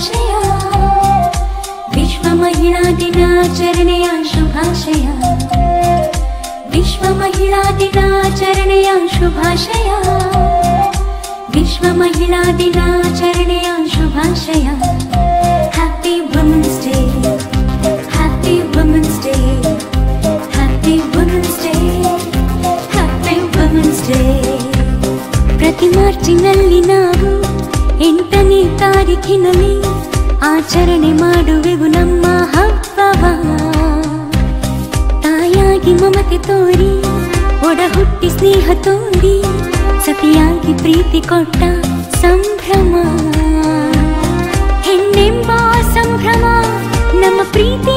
ಶುಭಾಶಯ ವಿಶ್ವ ಮಹಿಳಾ ದಿನಾಚರಣೆಯ ಶುಭಾಶಯ ವಿಶ್ವ ಮಹಿಳಾ ದಿನಾಚರಣೆಯ ಶುಭಾಶಯ ವಿಶ್ವ ಮಹಿಳಾ ದಿನಾಚರಣೆಯ ಶುಭಾಶಯ happy women's day happy women's day happy women's day happy women's day ಪ್ರತಿ ಮಾರ್ಚಿನಲ್ಲಿ ನಾವು 8ನೇ ತಾರೀಖಿನಲ್ಲಿ ಆಚರಣೆ ಮಾಡುವೆವು ನಮ್ಮ ಹಬ್ಬವ ತಾಯಾಗಿ ಮಮತೆ ತೋರಿ ಒಡ ಹುಟ್ಟಿ ಸ್ನೇಹ ತೋರಿ ಸತಿಯಾಗಿ ಪ್ರೀತಿ ಕೊಟ್ಟ ಸಂಭ್ರಮ ಹೆಣ್ಣೆಂಬ ಸಂಭ್ರಮ ನಮ್ಮ ಪ್ರೀತಿ